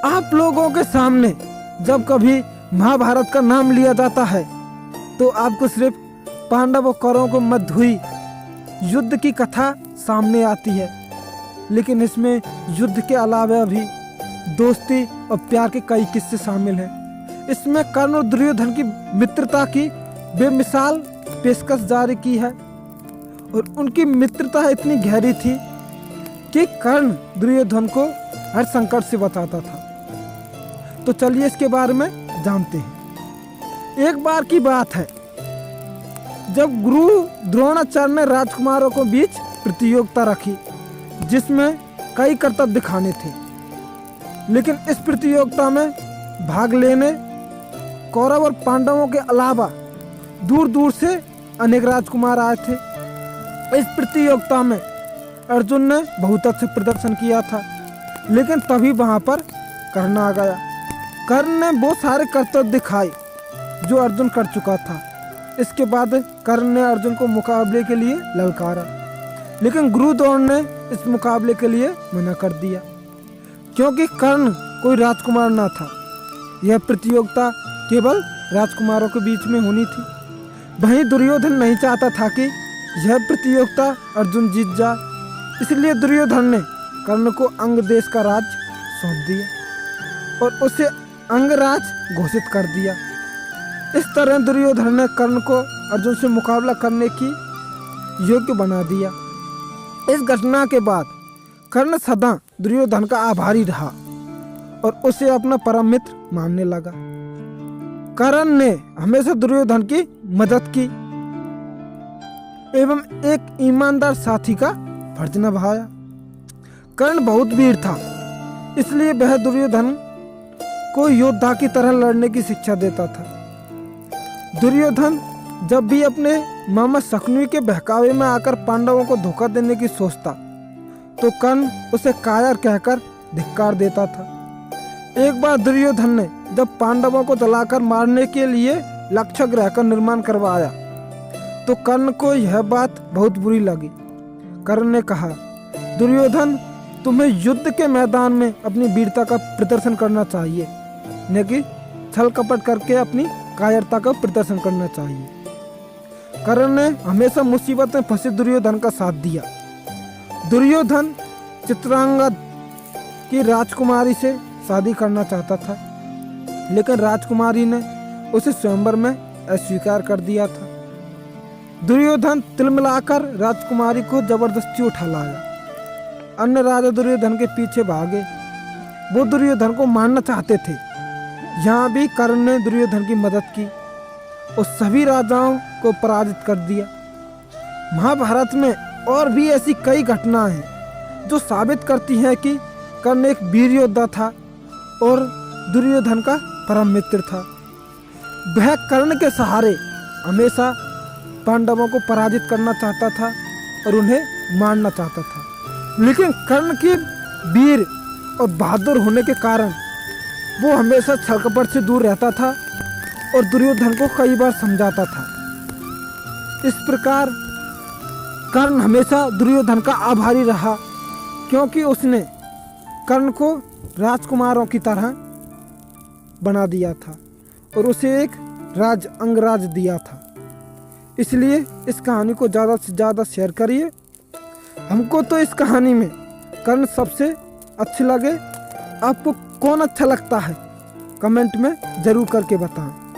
आप लोगों के सामने जब कभी महाभारत का नाम लिया जाता है तो आपको सिर्फ पांडव और कौरवों को मध्य हुई युद्ध की कथा सामने आती है, लेकिन इसमें युद्ध के अलावा भी दोस्ती और प्यार के कई किस्से शामिल हैं। इसमें कर्ण और दुर्योधन की मित्रता की बेमिसाल पेशकश जारी की है और उनकी मित्रता इतनी गहरी थी कि कर्ण दुर्योधन को हर संकट से बचाता था। तो चलिए इसके बारे में जानते हैं। एक बार की बात है जब गुरु द्रोणाचार्य ने राजकुमारों के बीच प्रतियोगिता रखी जिसमें कई करतब दिखाने थे, लेकिन इस प्रतियोगिता में भाग लेने कौरव और पांडवों के अलावा दूर दूर से अनेक राजकुमार आए थे। इस प्रतियोगिता में अर्जुन ने बहुत अच्छा प्रदर्शन किया था, लेकिन तभी वहां पर कर्ण आ गया। कर्ण ने बहुत सारे करतब दिखाए जो अर्जुन कर चुका था। इसके बाद कर्ण ने अर्जुन को मुकाबले के लिए ललकारा, लेकिन गुरु द्रोण ने इस मुकाबले के लिए मना कर दिया क्योंकि कर्ण कोई राजकुमार न था। यह प्रतियोगिता केवल राजकुमारों के बीच में होनी थी। वहीं दुर्योधन नहीं चाहता था कि यह प्रतियोगिता अर्जुन जीत जाए, इसलिए दुर्योधन ने कर्ण को अंग देश का राज सौंप दिया और उसे अंगराज घोषित कर दिया। इस तरह दुर्योधन ने कर्ण को अर्जुन से मुकाबला करने की योग्य बना दिया। इस घटना के बाद कर्ण सदा दुर्योधन का आभारी रहा और उसे अपना परम मित्र मानने लगा। कर्ण ने हमेशा दुर्योधन की मदद की एवं एक ईमानदार साथी का फर्ज निभाया। कर्ण बहुत वीर था, इसलिए वह दुर्योधन को योद्धा की तरह लड़ने की शिक्षा देता था। दुर्योधन जब भी अपने मामा शकुनी के बहकावे में आकर पांडवों को धोखा देने की सोचता तो कर्ण उसे कायर कहकर धिक्कार देता था। एक बार दुर्योधन ने जब पांडवों को जलाकर मारने के लिए लक्ष्य ग्रह का निर्माण करवाया तो कर्ण को यह बात बहुत बुरी लगी। कर्ण ने कहा, दुर्योधन, तुम्हें युद्ध के मैदान में अपनी वीरता का प्रदर्शन करना चाहिए, न कि छल कपट करके अपनी कायरता का प्रदर्शन करना चाहिए। कर्ण ने हमेशा मुसीबत में फंसे दुर्योधन का साथ दिया। दुर्योधन चित्रांगदा की राजकुमारी से शादी करना चाहता था, लेकिन राजकुमारी ने उसे स्वयंवर में अस्वीकार कर दिया था। दुर्योधन तिलमिलाकर राजकुमारी को जबरदस्ती उठा लाया। अन्य राजा दुर्योधन के पीछे भागे, वो दुर्योधन को मारना चाहते थे। यहाँ भी कर्ण ने दुर्योधन की मदद की और सभी राजाओं को पराजित कर दिया। महाभारत में और भी ऐसी कई घटनाएं हैं जो साबित करती हैं कि कर्ण एक वीर योद्धा था और दुर्योधन का परम मित्र था। वह कर्ण के सहारे हमेशा पांडवों को पराजित करना चाहता था और उन्हें मारना चाहता था, लेकिन कर्ण के वीर और बहादुर होने के कारण वो हमेशा छल कपट से दूर रहता था और दुर्योधन को कई बार समझाता था। इस प्रकार कर्ण हमेशा दुर्योधन का आभारी रहा क्योंकि उसने कर्ण को राजकुमारों की तरह बना दिया था और उसे एक अंगराज दिया था। इसलिए इस कहानी को ज़्यादा से ज़्यादा शेयर करिए। हमको तो इस कहानी में कर्ण सबसे अच्छे लगे। आपको कौन अच्छा लगता है कमेंट में ज़रूर करके बताएं।